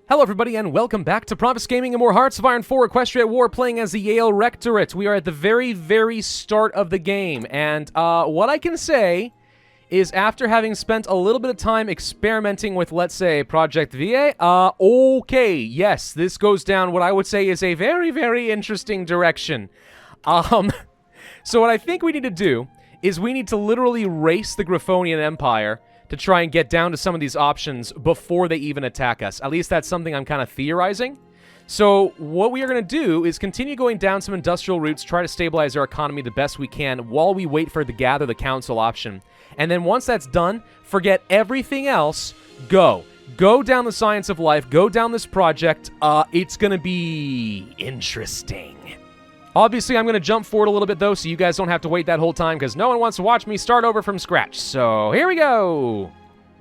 Hello everybody and welcome back to Pravus Gaming and more Hearts of Iron 4 Equestria at War playing as the Yale Rectorate. We are at the very start of the game, and what I can say is after having spent a little bit of time experimenting with, let's say, Project VA, okay, yes, this goes down what I would say is a very interesting direction. So what I think we need to do is we need to literally race the Griffonian Empire to try and get down to some of these options before they even attack us. At least that's something I'm kind of theorizing. So what we are going to do is continue going down some industrial routes, try to stabilize our economy the best we can while we wait for the gather the council option. And then once that's done, forget everything else, go. Go down the science of life, go down this project. It's going to be interesting. Obviously, I'm going to jump forward a little bit, though, so you guys don't have to wait that whole time, because no one wants to watch me start over from scratch. So, here we go!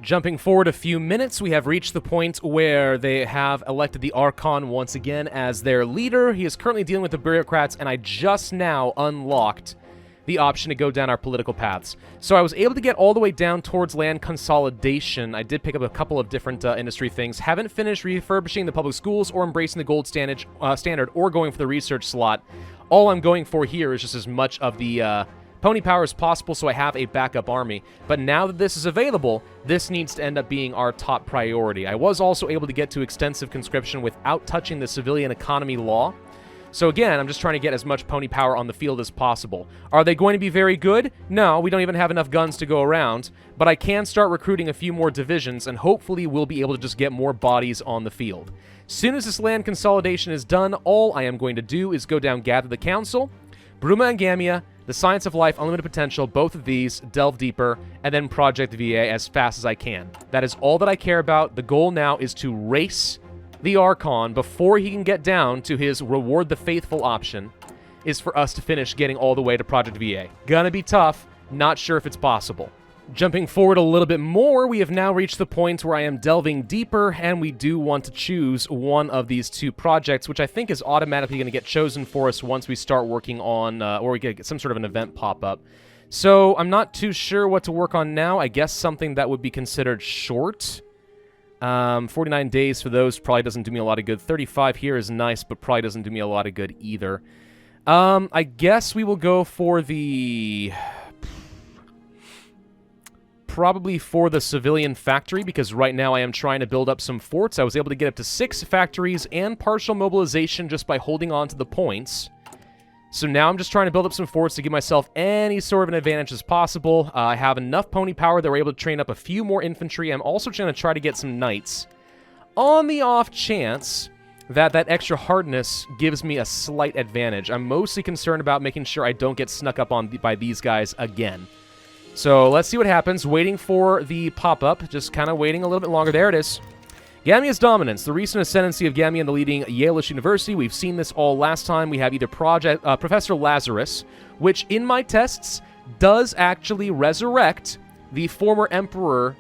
Jumping forward a few minutes, we have reached the point where they have elected the Archon once again as their leader. He is currently dealing with the bureaucrats, and I just now unlocked the option to go down our political paths. So I was able to get all the way down towards land consolidation. I did pick up a couple of different industry things. Haven't finished refurbishing the public schools or embracing the gold standard or going for the research slot. All I'm going for here is just as much of the pony power as possible so I have a backup army. But now that this is available, this needs to end up being our top priority. I was also able to get to extensive conscription without touching the civilian economy law. So again, I'm just trying to get as much pony power on the field as possible. Are they going to be very good? No, we don't even have enough guns to go around, but I can start recruiting a few more divisions, and hopefully we'll be able to just get more bodies on the field. Soon as this land consolidation is done, all I am going to do is go down, gather the council, Bruma and Gamia, the Science of Life, Unlimited Potential, both of these, delve deeper, and then Project VA as fast as I can. That is all that I care about. The goal now is to race the Archon before he can get down to his Reward the Faithful option, is for us to finish getting all the way to Project VA. Gonna be tough, not sure if it's possible. Jumping forward a little bit more, we have now reached the point where I am delving deeper, and we do want to choose one of these two projects, which I think is automatically going to get chosen for us once we start working on, or we get some sort of an event pop up. So I'm not too sure what to work on now. I guess something that would be considered short. 49 days for those probably doesn't do me a lot of good. 35 here is nice, but probably doesn't do me a lot of good either. I guess we will go for the... probably for the civilian factory, because right now I am trying to build up some forts. I was able to get up to 6 factories and partial mobilization just by holding on to the points. So now I'm just trying to build up some forts to give myself any sort of an advantage as possible. I have enough pony power that we're able to train up a few more infantry. I'm also trying to try to get some knights. On the off chance that that extra hardness gives me a slight advantage. I'm mostly concerned about making sure I don't get snuck up on by these guys again. So let's see what happens. Waiting for the pop-up. Just kind of waiting a little bit longer. There it is. Gamia's dominance. The recent ascendancy of Gamia in the leading Yale-ish university. We've seen this all last time. We have either Professor Lazarus, which in my tests does actually resurrect the former emperor,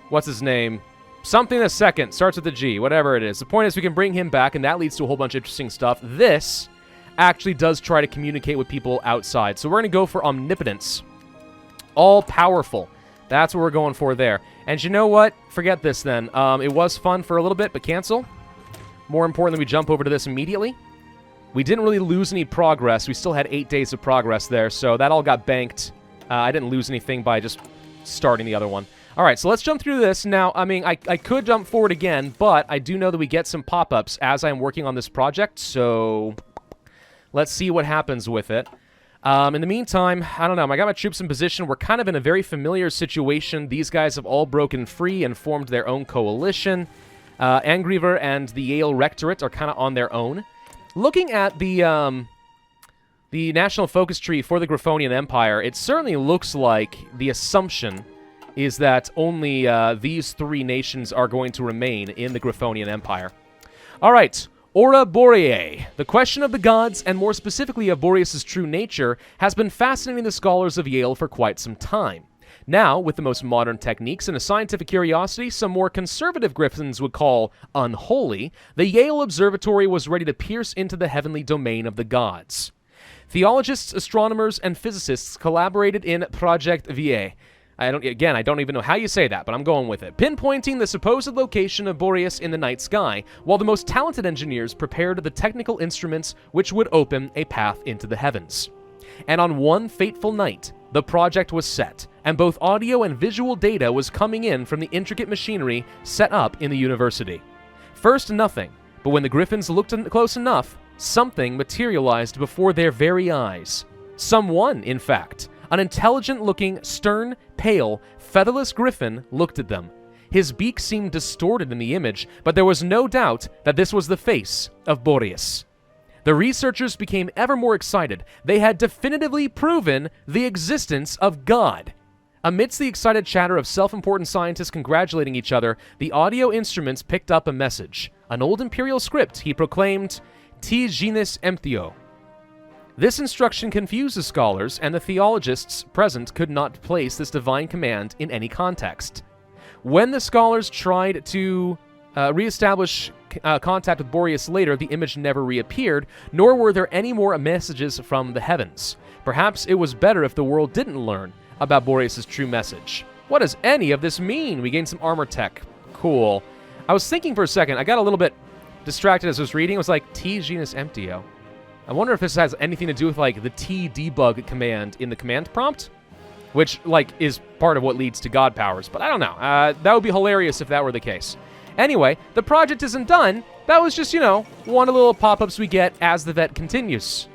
what's his name? Something the second. Starts with a G. Whatever it is. The point is we can bring him back, and that leads to a whole bunch of interesting stuff. This actually does try to communicate with people outside. So we're going to go for omnipotence. All-powerful. That's what we're going for there. And you know what? Forget this then. It was fun for a little bit, but cancel. More importantly, we jump over to this immediately. We didn't really lose any progress. We still had 8 days of progress there, so that all got banked. I didn't lose anything by just starting the other one. All right, so let's jump through this. Now, I mean, I could jump forward again, but I do know that we get some pop-ups as I'm working on this project, so let's see what happens with it. In the meantime, I don't know, I got my troops in position. We're kind of in a very familiar situation. These guys have all broken free and formed their own coalition. Angriver and the Yale Rectorate are kind of on their own. Looking at the national focus tree for the Griffonian Empire, it certainly looks like the assumption is that only these 3 nations are going to remain in the Griffonian Empire. All right. Aura Boreae. The question of the gods, and more specifically of Boreas' true nature, has been fascinating the scholars of Yale for quite some time. Now, with the most modern techniques and a scientific curiosity some more conservative griffins would call unholy, the Yale Observatory was ready to pierce into the heavenly domain of the gods. Theologists, astronomers, and physicists collaborated in Project VA. I don't even know how you say that, but I'm going with it. Pinpointing the supposed location of Boreas in the night sky, while the most talented engineers prepared the technical instruments which would open a path into the heavens. And on one fateful night, the project was set, and both audio and visual data was coming in from the intricate machinery set up in the university. First, nothing, but when the Griffins looked close enough, something materialized before their very eyes. Someone, in fact. An intelligent-looking, stern, pale, featherless griffin looked at them. His beak seemed distorted in the image, but there was no doubt that this was the face of Boreas. The researchers became ever more excited. They had definitively proven the existence of God. Amidst the excited chatter of self-important scientists congratulating each other, the audio instruments picked up a message. An old imperial script, he proclaimed, "Ti genus emptio." This instruction confused the scholars, and the theologists present could not place this divine command in any context. When the scholars tried to reestablish contact with Boreas later, the image never reappeared, nor were there any more messages from the heavens. Perhaps it was better if the world didn't learn about Boreas' true message. What does any of this mean? We gained some armor tech. Cool. I was thinking for a second, I got a little bit distracted as I was reading. It was like, T genus emptio. I wonder if this has anything to do with, like, the T debug command in the command prompt, which, like, is part of what leads to god powers, but I don't know. That would be hilarious if that were the case. Anyway, the project isn't done. That was just, one of the little pop-ups we get as the vet continues.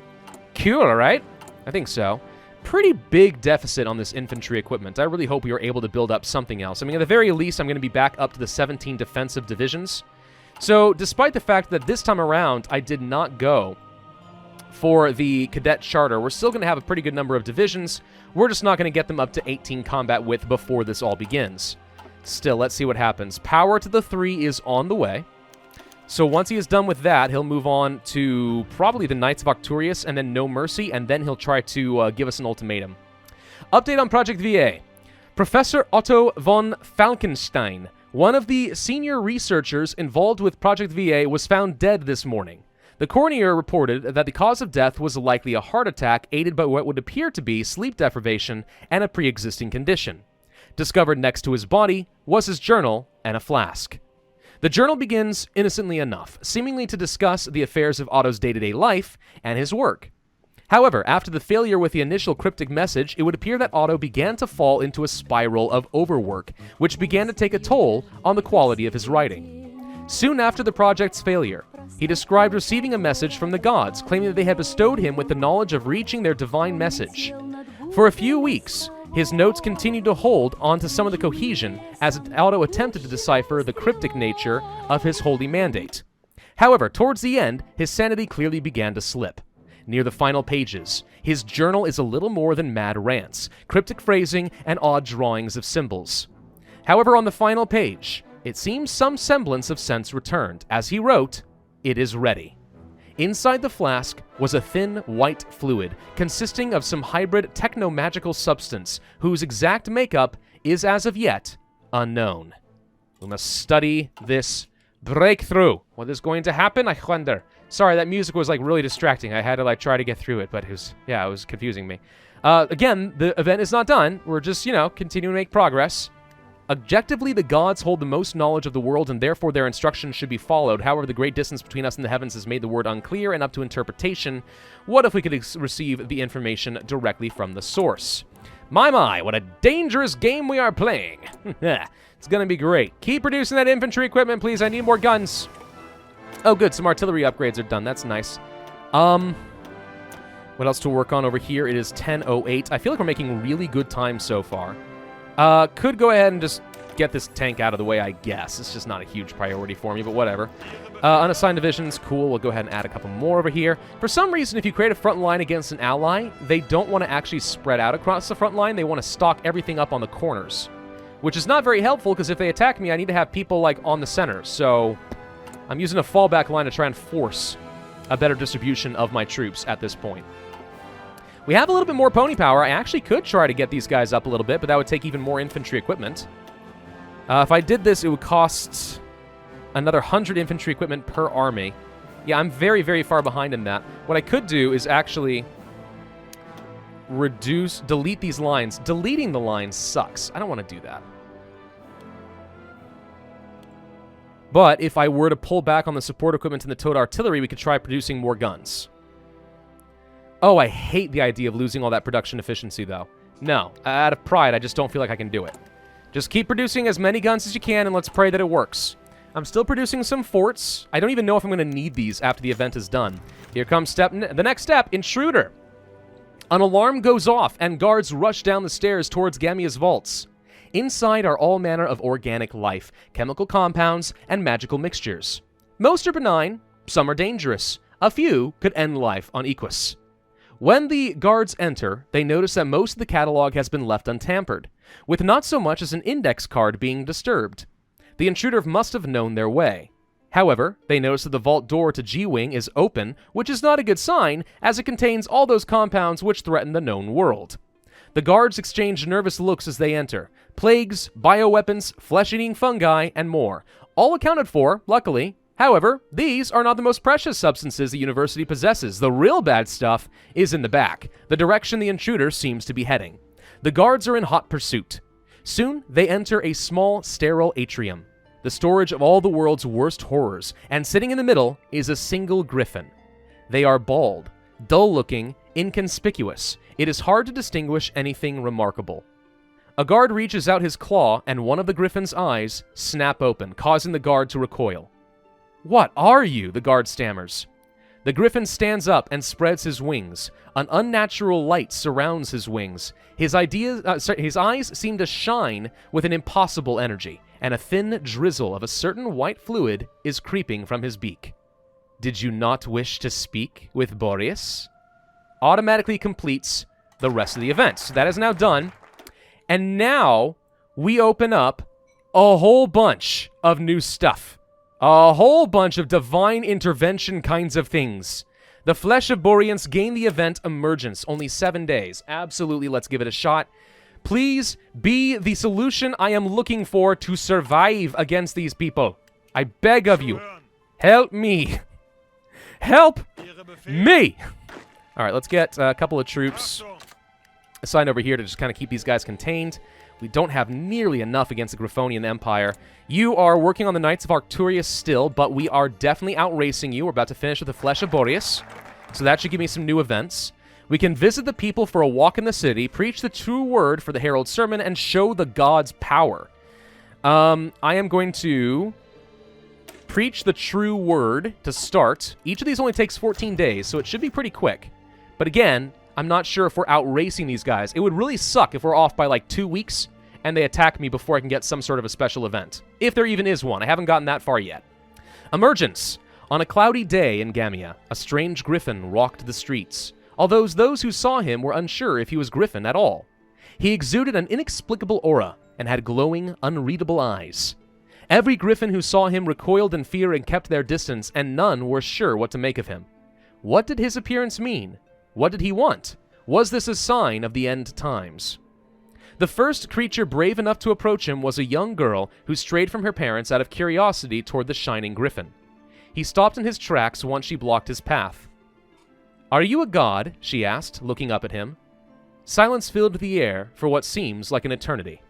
Cool, right? I think so. Pretty big deficit on this infantry equipment. I really hope we are able to build up something else. I mean, at the very least, I'm going to be back up to the 17 defensive divisions. So, despite the fact that this time around I did not go for the cadet charter, we're still going to have a pretty good number of divisions. We're just not going to get them up to 18 combat width before this all begins. Still, let's see what happens. Power to the 3 is on the way. So once he is done with that, he'll move on to probably the Knights of Arcturus and then No Mercy, and then he'll try to give us an ultimatum. Update on Project VA. Professor Otto von Falkenstein, one of the senior researchers involved with Project VA, was found dead this morning. The coroner reported that the cause of death was likely a heart attack aided by what would appear to be sleep deprivation and a pre-existing condition. Discovered next to his body was his journal and a flask. The journal begins innocently enough, seemingly to discuss the affairs of Otto's day-to-day life and his work. However, after the failure with the initial cryptic message, it would appear that Otto began to fall into a spiral of overwork, which began to take a toll on the quality of his writing. Soon after the project's failure, he described receiving a message from the gods, claiming that they had bestowed him with the knowledge of reaching their divine message. For a few weeks, his notes continued to hold onto some of the cohesion as Otto attempted to decipher the cryptic nature of his holy mandate. However, towards the end, his sanity clearly began to slip. Near the final pages, his journal is a little more than mad rants, cryptic phrasing, and odd drawings of symbols. However, on the final page, it seems some semblance of sense returned, as he wrote, "It is ready." Inside the flask was a thin, white fluid consisting of some hybrid techno-magical substance whose exact makeup is as of yet unknown. We must study this breakthrough. What is going to happen? I wonder. Sorry, that music was like really distracting. I had to like try to get through it, but it was confusing me. Again, the event is not done. We're just, continuing to make progress. Objectively, the gods hold the most knowledge of the world, and therefore their instructions should be followed. However, the great distance between us and the heavens has made the word unclear and up to interpretation. What if we could receive the information directly from the source? My, what a dangerous game we are playing. It's gonna be great. Keep producing that infantry equipment, please. I need more guns. Oh, good. Some artillery upgrades are done. That's nice. What else to work on over here? It is 10:08. I feel like we're making really good time so far. Could go ahead and just get this tank out of the way, I guess. It's just not a huge priority for me, but whatever. Unassigned divisions, cool. We'll go ahead and add a couple more over here. For some reason, if you create a front line against an ally, they don't want to actually spread out across the front line. They want to stock everything up on the corners, which is not very helpful, because if they attack me, I need to have people, like, on the center. So I'm using a fallback line to try and force a better distribution of my troops at this point. We have a little bit more pony power. I actually could try to get these guys up a little bit, but that would take even more infantry equipment. If I did this, it would cost another 100 infantry equipment per army. Yeah, I'm very, very far behind in that. What I could do is actually delete these lines. Deleting the lines sucks. I don't want to do that. But if I were to pull back on the support equipment and the towed artillery, we could try producing more guns. Oh, I hate the idea of losing all that production efficiency, though. No, out of pride, I just don't feel like I can do it. Just keep producing as many guns as you can, and let's pray that it works. I'm still producing some forts. I don't even know if I'm going to need these after the event is done. Here comes the next step, intruder. An alarm goes off, and guards rush down the stairs towards Gamia's vaults. Inside are all manner of organic life, chemical compounds, and magical mixtures. Most are benign, some are dangerous. A few could end life on Equus. When the guards enter, they notice that most of the catalog has been left untampered, with not so much as an index card being disturbed. The intruder must have known their way. However, they notice that the vault door to G-Wing is open, which is not a good sign, as it contains all those compounds which threaten the known world. The guards exchange nervous looks as they enter. Plagues, bioweapons, flesh-eating fungi, and more. All accounted for, luckily. However, these are not the most precious substances the university possesses. The real bad stuff is in the back, the direction the intruder seems to be heading. The guards are in hot pursuit. Soon, they enter a small, sterile atrium, the storage of all the world's worst horrors, and sitting in the middle is a single griffon. They are bald, dull-looking, inconspicuous. It is hard to distinguish anything remarkable. A guard reaches out his claw, and one of the griffon's eyes snap open, causing the guard to recoil. "What are you?" the guard stammers. The griffon stands up and spreads his wings. An unnatural light surrounds his wings. His eyes seem to shine with an impossible energy, and a thin drizzle of a certain white fluid is creeping from his beak. "Did you not wish to speak with Boreas?" Automatically completes the rest of the event. So that is now done. And now we open up a whole bunch of new stuff. A whole bunch of divine intervention kinds of things. The Flesh of Boreas gained the event Emergence, only 7 days. Absolutely, let's give it a shot. Please be the solution I am looking for to survive against these people. I beg of you, help me. Help me! Alright, let's get a couple of troops assigned over here to just kind of keep these guys contained. We don't have nearly enough against the Griffonian Empire. You are working on the Knights of Arcturus still, but we are definitely outracing you. We're about to finish with the Flesh of Boreas, so that should give me some new events. We can visit the people for a walk in the city, preach the true word for the Herald sermon, and show the gods' power. I am going to preach the true word to start. Each of these only takes 14 days, so it should be pretty quick. But again, I'm not sure if we're outracing these guys. It would really suck if we're off by like 2 weeks and they attack me before I can get some sort of a special event. If there even is one. I haven't gotten that far yet. Emergence. On a cloudy day in Gamia, a strange griffon walked the streets, although those who saw him were unsure if he was griffon at all. He exuded an inexplicable aura and had glowing, unreadable eyes. Every griffon who saw him recoiled in fear and kept their distance, and none were sure what to make of him. What did his appearance mean? What did he want? Was this a sign of the end times? The first creature brave enough to approach him was a young girl who strayed from her parents out of curiosity toward the shining griffin. He stopped in his tracks once she blocked his path. "Are you a god?" she asked, looking up at him. Silence filled the air for what seems like an eternity.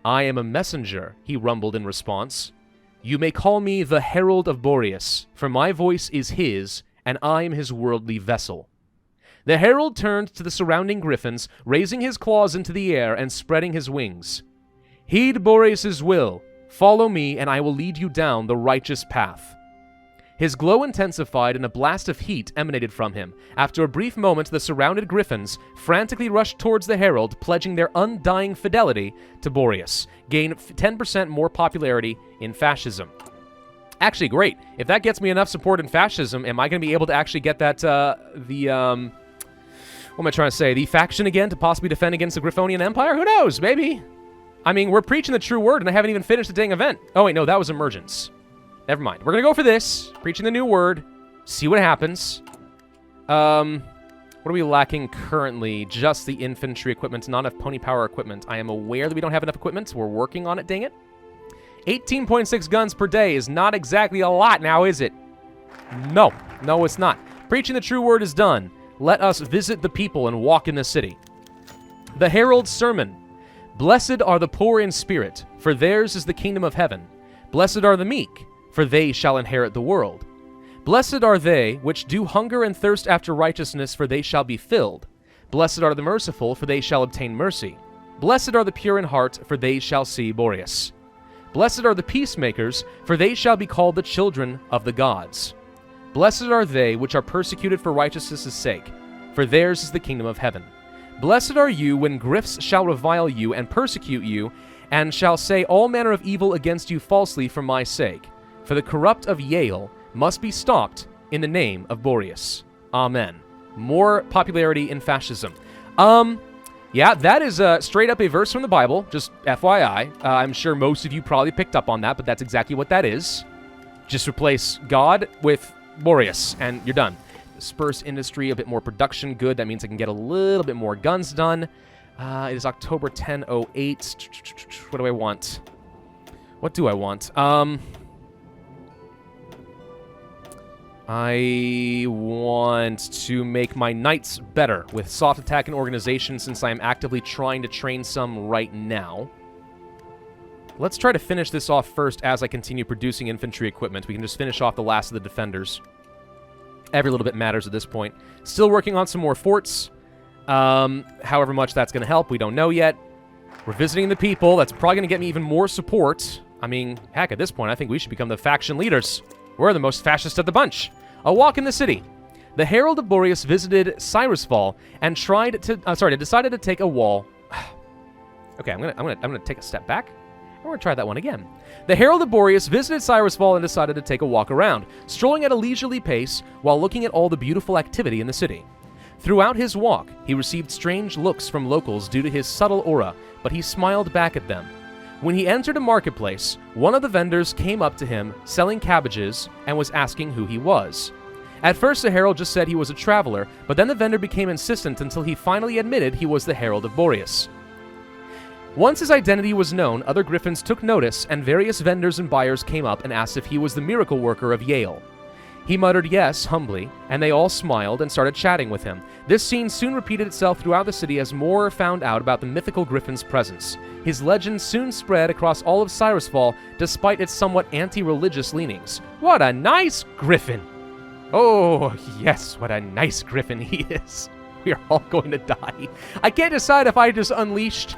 "I am a messenger," he rumbled in response. "You may call me the Herald of Boreas, for my voice is his, and I am his worldly vessel." The herald turned to the surrounding griffins, raising his claws into the air and spreading his wings. "Heed Boreas' will. Follow me, and I will lead you down the righteous path." His glow intensified, and a blast of heat emanated from him. After a brief moment, the surrounded griffins frantically rushed towards the herald, pledging their undying fidelity to Boreas. Gain 10% more popularity in fascism. Actually, great. If that gets me enough support in fascism, am I going to be able to actually get that, what am I trying to say? The faction again to possibly defend against the Griffonian Empire? Who knows? Maybe. I mean, we're preaching the true word, and I haven't even finished the dang event. Oh, wait, no, that was Emergence. Never mind. We're going to go for this. Preaching the new word. See what happens. What are we lacking currently? Just the infantry equipment, not enough pony power equipment. I am aware that we don't have enough equipment. We're working on it, dang it. 18.6 guns per day is not exactly a lot now, is it? No. No, it's not. Preaching the true word is done. let us visit the people and walk in the city. The Herald's sermon. Blessed are the poor in spirit, for theirs is the kingdom of heaven. Blessed are the meek, for they shall inherit the world. Blessed are they which do hunger and thirst after righteousness, for they shall be filled. Blessed are the merciful, for they shall obtain mercy. Blessed are the pure in heart, for they shall see Boreas. Blessed are the peacemakers, for they shall be called the children of the gods. Blessed are they which are persecuted for righteousness' sake, for theirs is the kingdom of heaven. Blessed are you when griffs shall revile you and persecute you, and shall say all manner of evil against you falsely for my sake. For the corrupt of Yale must be stopped in the name of Boreas. Amen. More popularity in fascism. Yeah, that is straight up a verse from the Bible, just FYI. I'm sure most of you probably picked up on that, but that's exactly what that is. Just replace God with Boreas, and you're done. Disperse industry, a bit more production good. That means I can get a little bit more guns done. It is October 1008. What do I want? What do I want? I want to make my knights better with soft attack and organization, since I am actively trying to train some right now. Let's try to finish this off first as I continue producing infantry equipment. We can just finish off the last of the defenders. Every little bit matters at this point. Still working on some more forts. However much that's going to help, we don't know yet. We're visiting the people. That's probably going to get me even more support. I mean, heck, at this point, I think we should become the faction leaders. We're the most fascist of the bunch. A walk in the city. The Herald of Boreas visited Cyrusfall and decided to take a wall. Okay, I'm gonna take a step back. We're gonna try that one again. The Herald of Boreas visited Cyrusfall and decided to take a walk around, strolling at a leisurely pace while looking at all the beautiful activity in the city. Throughout his walk, he received strange looks from locals due to his subtle aura, but he smiled back at them. When he entered a marketplace, one of the vendors came up to him, selling cabbages, and was asking who he was. At first, the Herald just said he was a traveler, but then the vendor became insistent until he finally admitted he was the Herald of Boreas. Once his identity was known, other griffins took notice, and various vendors and buyers came up and asked if he was the miracle worker of Yale. He muttered yes, humbly, and they all smiled and started chatting with him. This scene soon repeated itself throughout the city as more found out about the mythical griffin's presence. His legend soon spread across all of Cyrusfall, despite its somewhat anti-religious leanings. What a nice griffin! Oh, yes, what a nice griffin he is. We are all going to die. I can't decide if I just unleashed,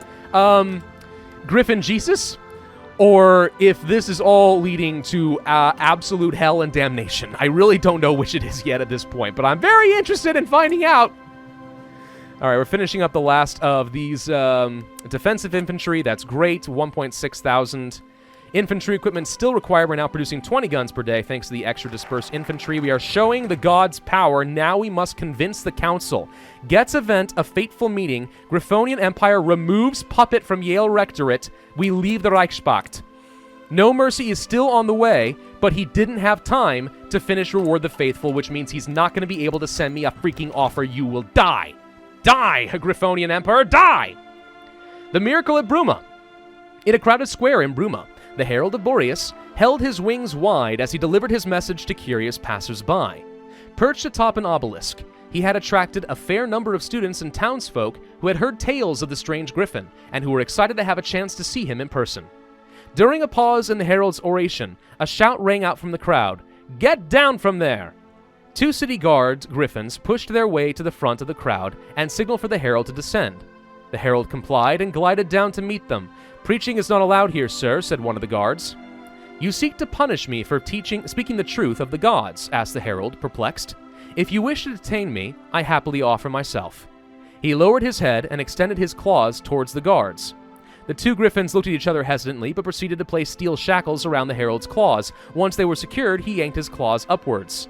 Griffin Jesus, or if this is all leading to absolute hell and damnation. I really don't know which it is yet at this point, but I'm very interested in finding out. All right, we're finishing up the last of these defensive infantry. That's great. 1.6 thousand. Infantry equipment still required. We're now producing 20 guns per day thanks to the extra dispersed infantry. We are showing the gods' power. Now we must convince the council. Gets event a fateful meeting. Griffonian Empire removes puppet from Yale Rectorate. We leave the Reichspakt. No mercy is still on the way, but he didn't have time to finish Reward the Faithful, which means he's not going to be able to send me a freaking offer. You will die. Die, Griffonian Emperor, die! The miracle at Bruma. In a crowded square in Bruma, the Herald of Boreas held his wings wide as he delivered his message to curious passers-by. Perched atop an obelisk, he had attracted a fair number of students and townsfolk who had heard tales of the strange griffin and who were excited to have a chance to see him in person. During a pause in the Herald's oration, a shout rang out from the crowd, "Get down from there!" Two city guards, griffins, pushed their way to the front of the crowd and signaled for the Herald to descend. The Herald complied and glided down to meet them. "Preaching is not allowed here, sir," said one of the guards. "You seek to punish me for speaking the truth of the gods," asked the Herald, perplexed. "If you wish to detain me, I happily offer myself." He lowered his head and extended his claws towards the guards. The two griffins looked at each other hesitantly, but proceeded to place steel shackles around the Herald's claws. Once they were secured, he yanked his claws upwards.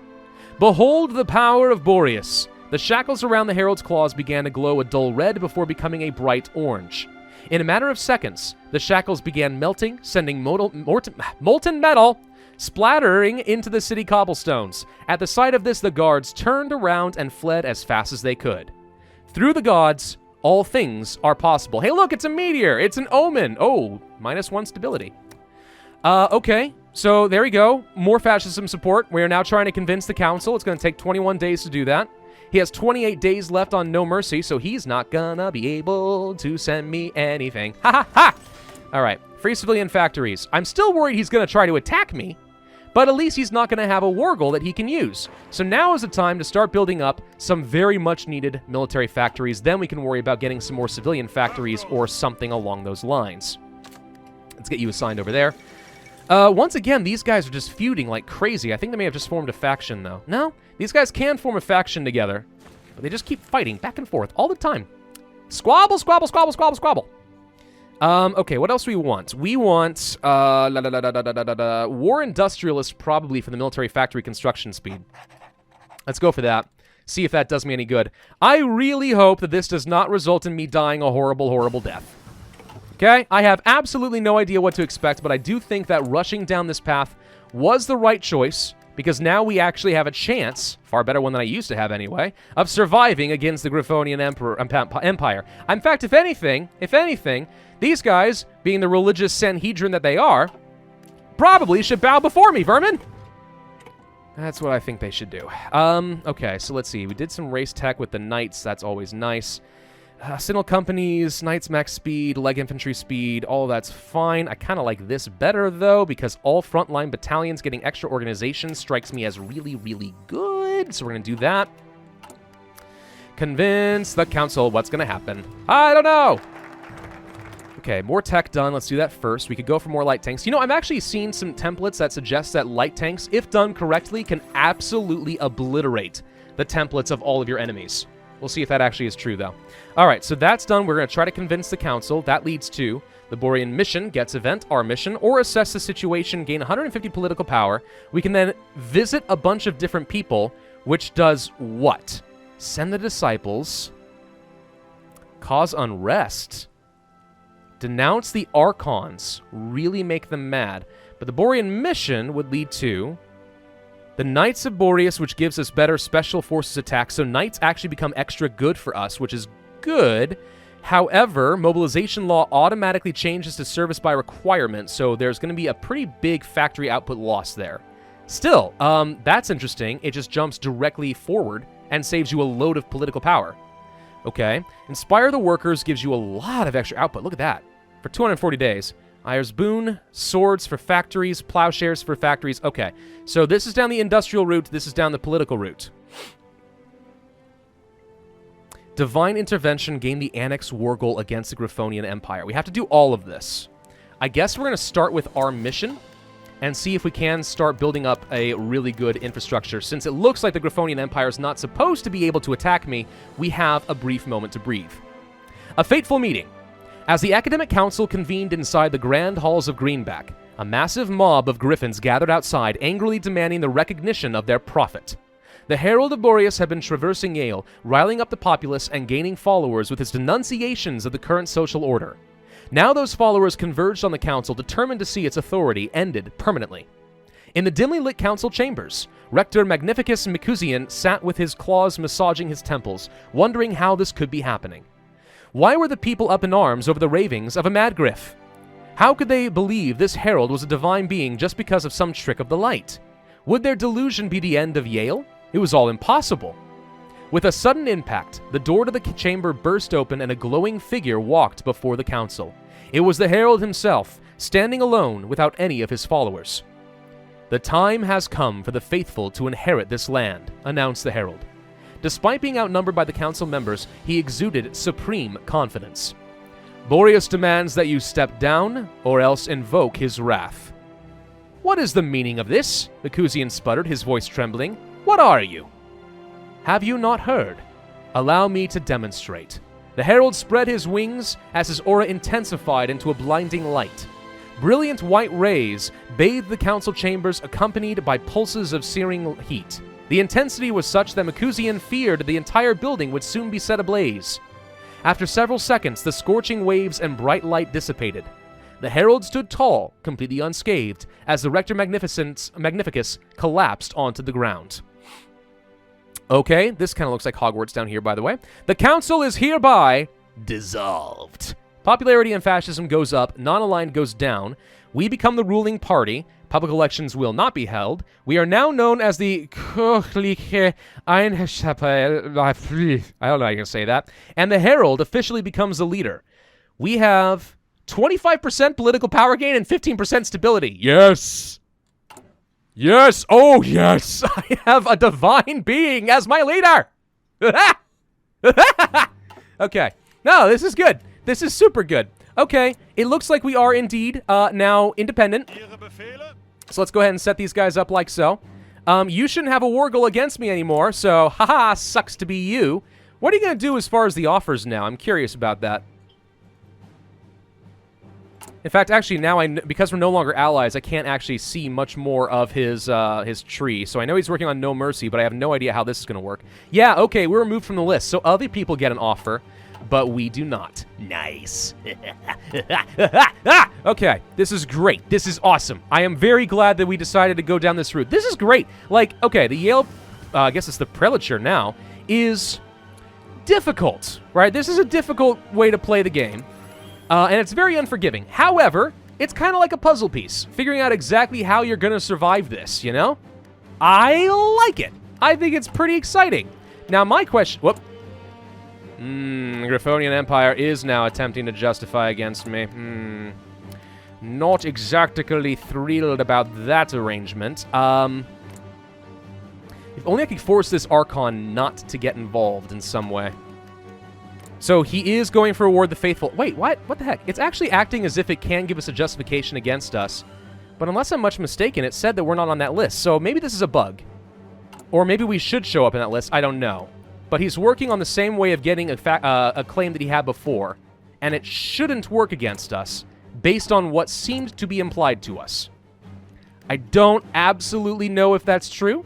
"Behold the power of Boreas!" The shackles around the Herald's claws began to glow a dull red before becoming a bright orange. In a matter of seconds, the shackles began melting, sending molten metal splattering into the city cobblestones. At the sight of this, the guards turned around and fled as fast as they could. Through the gods, all things are possible. Hey, look, it's a meteor. It's an omen. Oh, -1 stability. Okay, so there we go. More fascism support. We are now trying to convince the council. It's going to take 21 days to do that. He has 28 days left on No Mercy, so he's not gonna be able to send me anything. Ha ha ha! All right, free civilian factories. I'm still worried he's gonna try to attack me, but at least he's not gonna have a war goal that he can use. So now is the time to start building up some very much needed military factories. Then we can worry about getting some more civilian factories or something along those lines. Let's get you assigned over there. Once again, these guys are just feuding like crazy. I think they may have just formed a faction, though. No, these guys can form a faction together, but they just keep fighting back and forth all the time. Squabble, squabble, squabble, squabble, squabble. Okay, what else do we want? We want, war industrialist probably for the military factory construction speed. Let's go for that. See if that does me any good. I really hope that this does not result in me dying a horrible, horrible death. Okay, I have absolutely no idea what to expect, but I do think that rushing down this path was the right choice, because now we actually have a chance, far better one than I used to have anyway, of surviving against the Griffonian Empire. In fact, if anything, these guys, being the religious Sanhedrin that they are, probably should bow before me, vermin! That's what I think they should do. Okay, so let's see. We did some race tech with the knights. That's always nice. Signal companies, knights max speed, leg infantry speed, all that's fine. I kind of like this better, though, because all frontline battalions getting extra organization strikes me as really, really good. So we're going to do that. Convince the council what's going to happen. I don't know. Okay, more tech done. Let's do that first. We could go for more light tanks. You know, I've actually seen some templates that suggest that light tanks, if done correctly, can absolutely obliterate the templates of all of your enemies. We'll see if that actually is true, though. All right, so that's done. We're going to try to convince the council. That leads to the Borean mission gets event, our mission, or assess the situation, gain 150 political power. We can then visit a bunch of different people, which does what? Send the disciples, cause unrest, denounce the archons, really make them mad. But the Borean mission would lead to the Knights of Boreas, which gives us better special forces attack. So Knights actually become extra good for us, which is good. However, mobilization law automatically changes to service by requirement, so there's going to be a pretty big factory output loss there. Still, that's interesting. It just jumps directly forward and saves you a load of political power. Okay. Inspire the workers gives you a lot of extra output. Look at that. For 240 days. Ayer's Boon, swords for factories, plowshares for factories. Okay, so this is down the industrial route, this is down the political route. Divine intervention, gain the annex war goal against the Griffonian Empire. We have to do all of this. I guess we're going to start with our mission and see if we can start building up a really good infrastructure. Since it looks like the Griffonian Empire is not supposed to be able to attack me, we have a brief moment to breathe. A fateful meeting. As the Academic Council convened inside the grand halls of Greenback, a massive mob of griffins gathered outside, angrily demanding the recognition of their prophet. The Herald of Boreas had been traversing Yale, riling up the populace and gaining followers with his denunciations of the current social order. Now those followers converged on the council, determined to see its authority ended permanently. In the dimly lit council chambers, Rector Magnificus Micusian sat with his claws massaging his temples, wondering how this could be happening. Why were the people up in arms over the ravings of a mad griff? How could they believe this herald was a divine being just because of some trick of the light? Would their delusion be the end of Yale? It was all impossible. With a sudden impact, the door to the chamber burst open and a glowing figure walked before the council. It was the herald himself, standing alone without any of his followers. "The time has come for the faithful to inherit this land," announced the herald. Despite being outnumbered by the council members, he exuded supreme confidence. "Boreas demands that you step down, or else invoke his wrath." "What is the meaning of this?" Micusian sputtered, his voice trembling. "What are you?" "Have you not heard? Allow me to demonstrate." The herald spread his wings as his aura intensified into a blinding light. Brilliant white rays bathed the council chambers, accompanied by pulses of searing heat. The intensity was such that Micusian feared the entire building would soon be set ablaze. After several seconds, the scorching waves and bright light dissipated. The herald stood tall, completely unscathed, as the Rector Magnificus collapsed onto the ground. Okay, this kind of looks like Hogwarts down here, by the way. "The council is hereby dissolved." Popularity and fascism goes up, non-aligned goes down. We become the ruling party. Public elections will not be held. We are now known as the Kirchliche Einheit. I don't know how you can say that. And the Herald officially becomes the leader. We have 25% political power gain and 15% stability. Yes! Yes! Oh, yes! I have a divine being as my leader! Okay. No, this is good. This is super good. Okay, it looks like we are indeed now independent. So let's go ahead and set these guys up like so. You shouldn't have a war goal against me anymore, so haha, sucks to be you. What are you going to do as far as the offers now? I'm curious about that. In fact, actually, now because we're no longer allies, I can't actually see much more of his tree. So I know he's working on No Mercy, but I have no idea how this is going to work. Yeah, okay, we're removed from the list, so other people get an offer. But we do not. Nice. Okay, this is great. This is awesome. I am very glad that we decided to go down this route. This is great. Like, okay, the Yale, I guess it's the prelature now, is difficult, right? This is a difficult way to play the game, and it's very unforgiving. However, it's kind of like a puzzle piece, figuring out exactly how you're going to survive this, you know? I like it. I think it's pretty exciting. Now, my question... Whoop. Griffonian Empire is now attempting to justify against me. Not exactly thrilled about that arrangement. If only I could force this Archon not to get involved in some way. So he is going for Reward the Faithful. Wait, what? What the heck? It's actually acting as if it can give us a justification against us. But unless I'm much mistaken, it said that we're not on that list. So maybe this is a bug. Or maybe we should show up in that list. I don't know. But he's working on the same way of getting a claim that he had before, and it shouldn't work against us, based on what seemed to be implied to us. I don't absolutely know if that's true.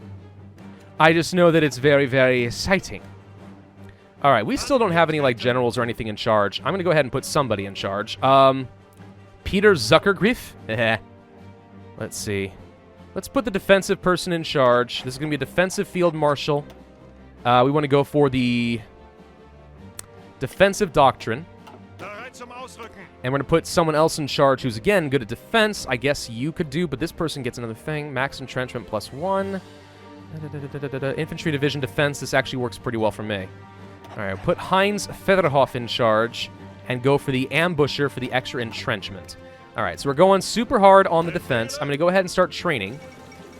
I just know that it's very, very exciting. All right, we still don't have any, like, generals or anything in charge. I'm going to go ahead and put somebody in charge. Peter Zuckergriff? Let's see. Let's put the defensive person in charge. This is going to be a defensive field marshal. We want to go for the defensive doctrine. And we're going to put someone else in charge who's, again, good at defense. I guess you could do, but this person gets another thing. Max entrenchment +1. Infantry division defense. This actually works pretty well for me. All right, we'll put Heinz Federhoff in charge and go for the ambusher for the extra entrenchment. All right, so we're going super hard on the defense. I'm going to go ahead and start training.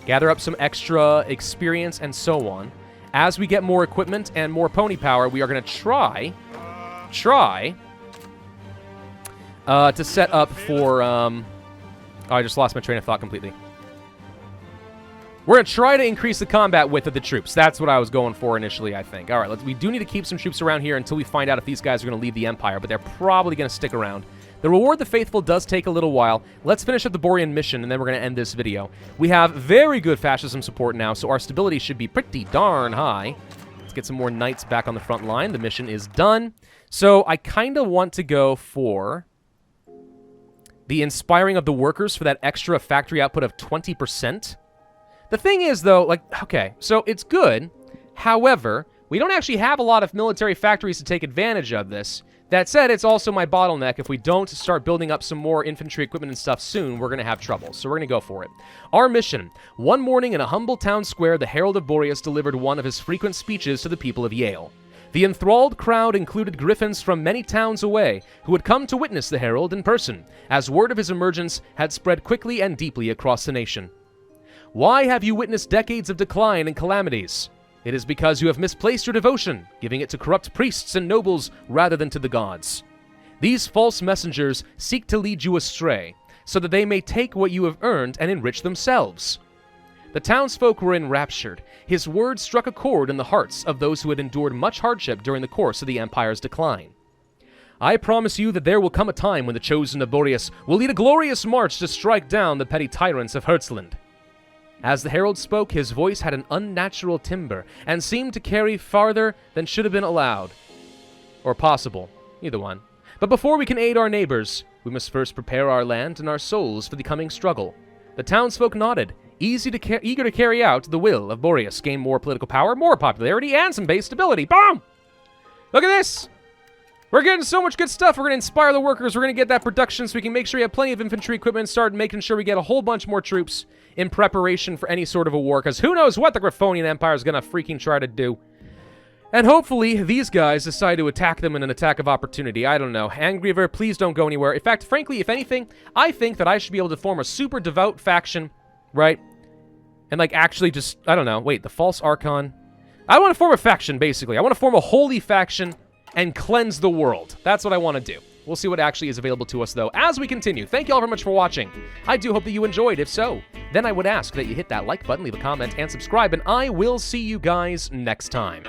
Gather up some extra experience and so on. As we get more equipment and more pony power, we are going to try to set up for, oh, I just lost my train of thought completely. We're going to try to increase the combat width of the troops. That's what I was going for initially, I think. All right, we do need to keep some troops around here until we find out if these guys are going to leave the Empire, but they're probably going to stick around. The Reward the Faithful does take a little while. Let's finish up the Borean mission, and then we're going to end this video. We have very good fascism support now, so our stability should be pretty darn high. Let's get some more knights back on the front line. The mission is done. So I kind of want to go for the inspiring of the workers for that extra factory output of 20%. The thing is, though, like, okay, so it's good. However, we don't actually have a lot of military factories to take advantage of this. That said, it's also my bottleneck. If we don't start building up some more infantry equipment and stuff soon, we're going to have trouble. So we're going to go for it. Our mission. One morning in a humble town square, the Herald of Boreas delivered one of his frequent speeches to the people of Yale. The enthralled crowd included griffons from many towns away who had come to witness the Herald in person, as word of his emergence had spread quickly and deeply across the nation. Why have you witnessed decades of decline and calamities? It is because you have misplaced your devotion, giving it to corrupt priests and nobles rather than to the gods. These false messengers seek to lead you astray, so that they may take what you have earned and enrich themselves. The townsfolk were enraptured. His words struck a chord in the hearts of those who had endured much hardship during the course of the Empire's decline. I promise you that there will come a time when the chosen of Boreas will lead a glorious march to strike down the petty tyrants of Herzland. As the herald spoke, his voice had an unnatural timbre and seemed to carry farther than should have been allowed. Or possible. Either one. But before we can aid our neighbors, we must first prepare our land and our souls for the coming struggle. The townsfolk nodded, eager to carry out the will of Boreas, gain more political power, more popularity, and some base stability. Boom! Look at this! We're getting so much good stuff. We're going to inspire the workers. We're going to get that production so we can make sure we have plenty of infantry equipment and start making sure we get a whole bunch more troops in preparation for any sort of a war, because who knows what the Griffonian Empire is going to freaking try to do. And hopefully, these guys decide to attack them in an attack of opportunity. I don't know. Angriver, please don't go anywhere. In fact, frankly, if anything, I think that I should be able to form a super devout faction, right? And, like, actually just, I don't know. Wait, the False Archon. I want to form a faction, basically. I want to form a holy faction and cleanse the world. That's what I want to do. We'll see what actually is available to us, though, as we continue. Thank you all very much for watching. I do hope that you enjoyed. If so, then I would ask that you hit that like button, leave a comment, and subscribe, and I will see you guys next time.